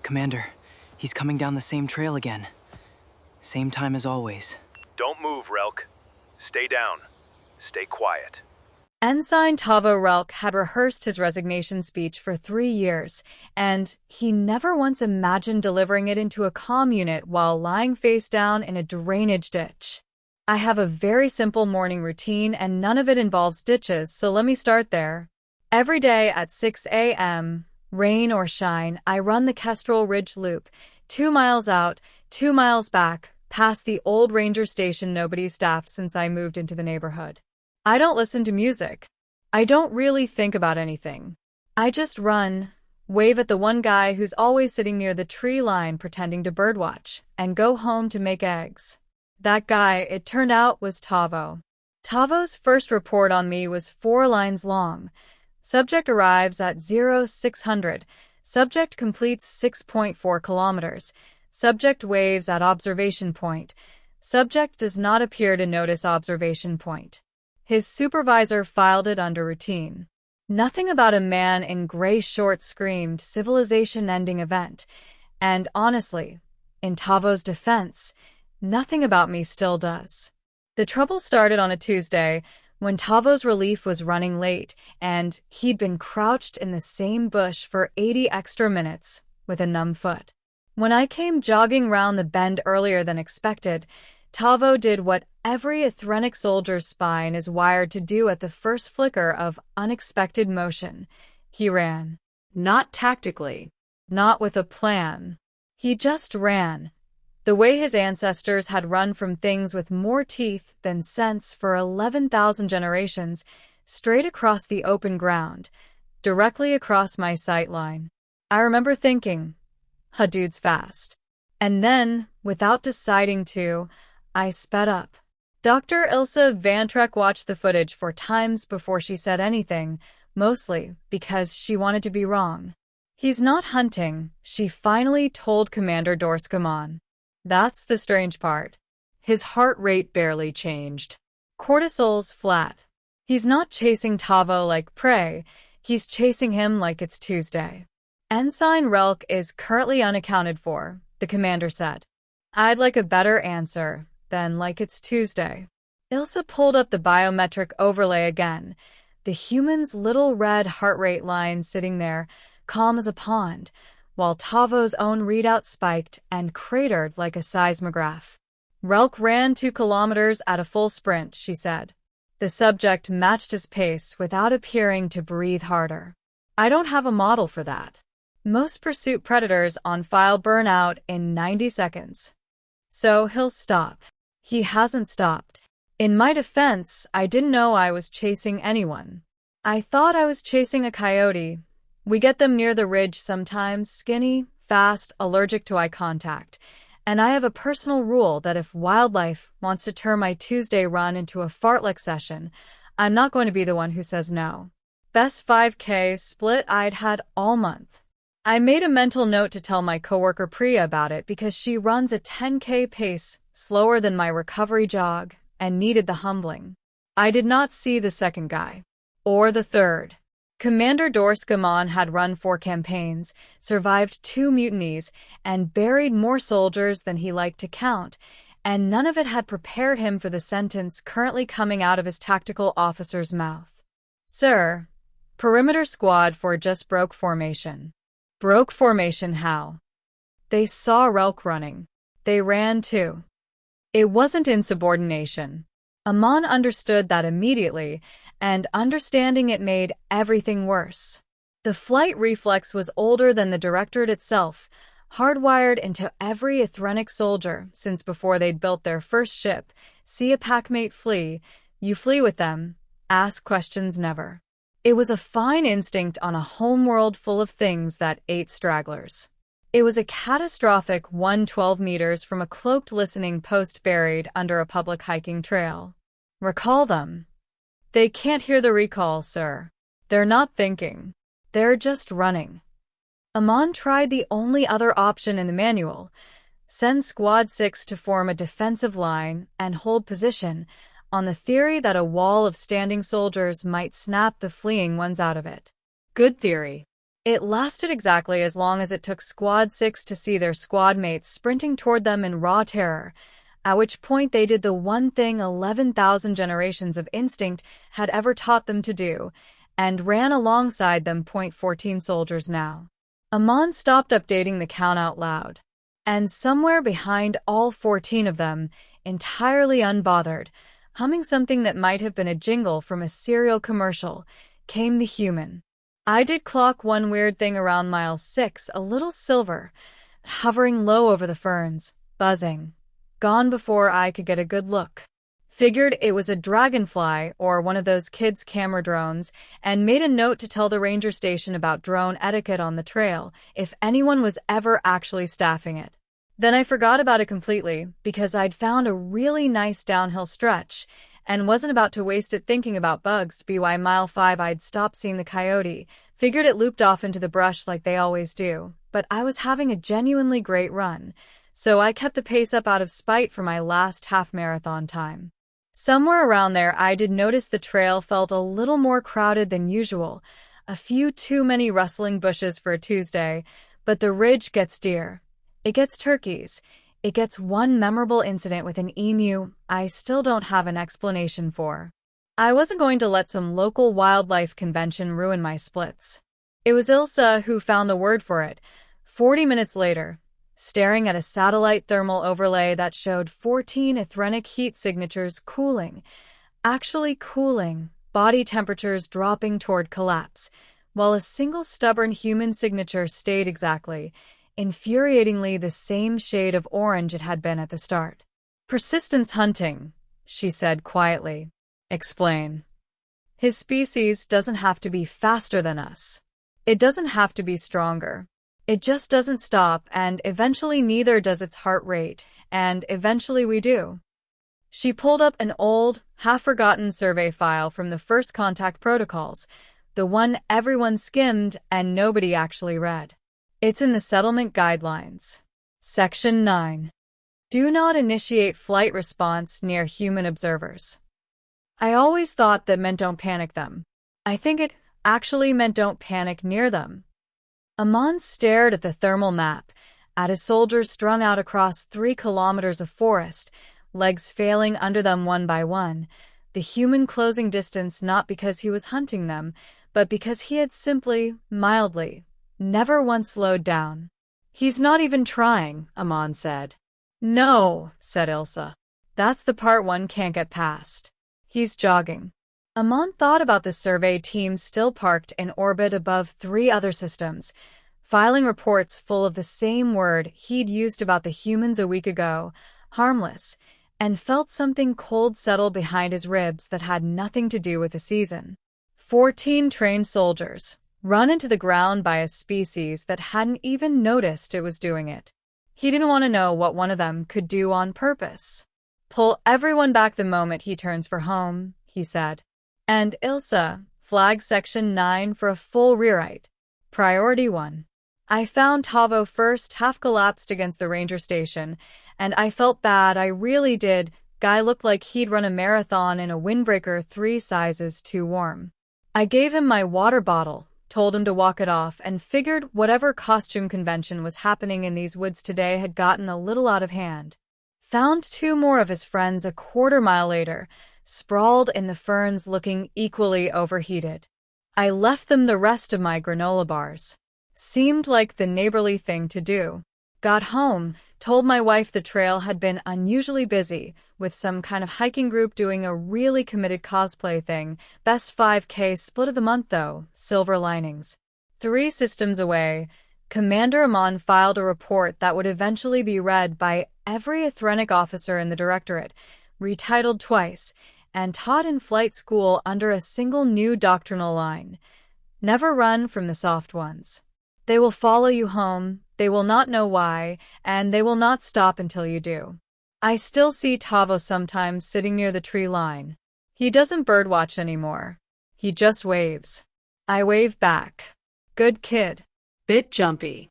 Commander, he's coming down the same trail again. Same time as always. Don't move, Relk. Stay down. Stay quiet. Ensign Tavo Relk had rehearsed his resignation speech for 3 years, and he never once imagined delivering it into a comm unit while lying face down in a drainage ditch. I have a very simple morning routine and none of it involves ditches, so let me start there. Every day at 6 a.m., rain or shine, I run the Kestrel Ridge Loop, 2 miles out, 2 miles back, past the old ranger station nobody's staffed since I moved into the neighborhood. I don't listen to music. I don't really think about anything. I just run, wave at the one guy who's always sitting near the tree line pretending to birdwatch, and go home to make eggs. That guy, it turned out, was Tavo. Tavo's first report on me was 4 lines long. Subject arrives at 0600. Subject completes 6.4 kilometers. Subject waves at observation point. Subject does not appear to notice observation point. His supervisor filed it under routine. Nothing about a man in gray shorts screamed civilization-ending event. And honestly, in Tavo's defense, nothing about me still does. The trouble started on a Tuesday when Tavo's relief was running late and he'd been crouched in the same bush for 80 extra minutes with a numb foot. When I came jogging round the bend earlier than expected, Tavo did what every Athrenic soldier's spine is wired to do at the first flicker of unexpected motion. He ran. Not tactically. Not with a plan. He just ran. The way his ancestors had run from things with more teeth than sense for 11,000 generations, straight across the open ground, directly across my sight line. I remember thinking, dude's fast. And then, without deciding to, I sped up. Dr. Ilsa Van Trek watched the footage 4 times before she said anything, mostly because she wanted to be wrong. He's not hunting, she finally told Commander Dorskamon. That's the strange part. His heart rate barely changed. Cortisol's flat. He's not chasing Tavo like prey, he's chasing him like it's Tuesday. Ensign Relk is currently unaccounted for, the commander said. I'd like a better answer than like it's Tuesday. Ilsa pulled up the biometric overlay again, the human's little red heart rate line sitting there, calm as a pond, while Tavo's own readout spiked and cratered like a seismograph. Relk ran 2 kilometers at a full sprint, she said. The subject matched his pace without appearing to breathe harder. I don't have a model for that. Most pursuit predators on file burn out in 90 seconds. So he'll stop. He hasn't stopped. In my defense, I didn't know I was chasing anyone. I thought I was chasing a coyote. We get them near the ridge sometimes, skinny, fast, allergic to eye contact. And I have a personal rule that if wildlife wants to turn my Tuesday run into a fartlek session, I'm not going to be the one who says no. Best 5K split I'd had all month. I made a mental note to tell my coworker Priya about it because she runs a 10K pace slower than my recovery jog and needed the humbling. I did not see the second guy. Or the third. Commander Dorskamon had run 4 campaigns, survived 2 mutinies, and buried more soldiers than he liked to count, and none of it had prepared him for the sentence currently coming out of his tactical officer's mouth. Sir, perimeter squad 4 just broke formation. Broke formation how? They saw Relk running. They ran too. It wasn't insubordination. Amon understood that immediately, and understanding it made everything worse. The flight reflex was older than the Directorate itself, hardwired into every Athrenic soldier since before they'd built their first ship. See a packmate flee, you flee with them, ask questions never. It was a fine instinct on a homeworld full of things that ate stragglers. It was a catastrophic 112 meters from a cloaked listening post buried under a public hiking trail. Recall them. They can't hear the recall, sir. They're not thinking. They're just running. Amon tried the only other option in the manual. Send Squad 6 to form a defensive line and hold position, on the theory that a wall of standing soldiers might snap the fleeing ones out of it. Good theory. It lasted exactly as long as it took Squad 6 to see their squad mates sprinting toward them in raw terror, at which point they did the one thing 11,000 generations of instinct had ever taught them to do, and ran alongside them. 14 soldiers now. Amon stopped updating the count out loud. And somewhere behind all 14 of them, entirely unbothered, humming something that might have been a jingle from a cereal commercial, came the human. I did clock one weird thing around mile 6, a little silver, hovering low over the ferns, buzzing. Gone before I could get a good look. Figured it was a dragonfly or one of those kids' camera drones, and made a note to tell the ranger station about drone etiquette on the trail if anyone was ever actually staffing it. Then I forgot about it completely because I'd found a really nice downhill stretch and wasn't about to waste it thinking about bugs. By mile 5 I'd stopped seeing the coyote, figured it looped off into the brush like they always do, but I was having a genuinely great run, so I kept the pace up out of spite for my last half-marathon time. Somewhere around there I did notice the trail felt a little more crowded than usual, a few too many rustling bushes for a Tuesday, but the ridge gets deer. It gets turkeys. It gets one memorable incident with an emu I still don't have an explanation for. I wasn't going to let some local wildlife convention ruin my splits. It was Ilsa who found the word for it, 40 minutes later, staring at a satellite thermal overlay that showed 14 etheric heat signatures cooling, actually cooling, body temperatures dropping toward collapse, while a single stubborn human signature stayed exactly, infuriatingly the same shade of orange it had been at the start. Persistence hunting, she said quietly. Explain. His species doesn't have to be faster than us. It doesn't have to be stronger. It just doesn't stop, and eventually neither does its heart rate, and eventually we do. She pulled up an old, half-forgotten survey file from the first contact protocols, the one everyone skimmed and nobody actually read. It's in the settlement guidelines. Section 9. Do not initiate flight response near human observers. I always thought that meant don't panic them. I think it actually meant don't panic near them. Amon stared at the thermal map, at his soldiers strung out across 3 kilometers of forest, legs failing under them one by one, the human closing distance not because he was hunting them, but because he had simply, mildly, never once slowed down. He's not even trying, Amon said. No, said Ilsa. That's the part one can't get past. He's jogging. Amon thought about the survey team still parked in orbit above 3 other systems, filing reports full of the same word he'd used about the humans a week ago, harmless, and felt something cold settle behind his ribs that had nothing to do with the season. 14 trained soldiers, run into the ground by a species that hadn't even noticed it was doing it. He didn't want to know what one of them could do on purpose. Pull everyone back the moment he turns for home, he said. And Ilsa, flag section 9 for a full rewrite. Priority 1. I found Tavo first, half collapsed against the ranger station, and I felt bad, I really did. Guy looked like he'd run a marathon in a windbreaker 3 sizes too warm. I gave him my water bottle, told him to walk it off, and figured whatever costume convention was happening in these woods today had gotten a little out of hand. Found 2 more of his friends a quarter-mile later, sprawled in the ferns looking equally overheated. I left them the rest of my granola bars. Seemed like the neighborly thing to do. Got home, told my wife the trail had been unusually busy, with some kind of hiking group doing a really committed cosplay thing. Best 5K split of the month though, silver linings. 3 systems away, Commander Amon filed a report that would eventually be read by every etheric officer in the Directorate, retitled twice, and taught in flight school under a single new doctrinal line. Never run from the soft ones. They will follow you home, they will not know why, and they will not stop until you do. I still see Tavo sometimes sitting near the tree line. He doesn't birdwatch anymore. He just waves. I wave back. Good kid. Bit jumpy.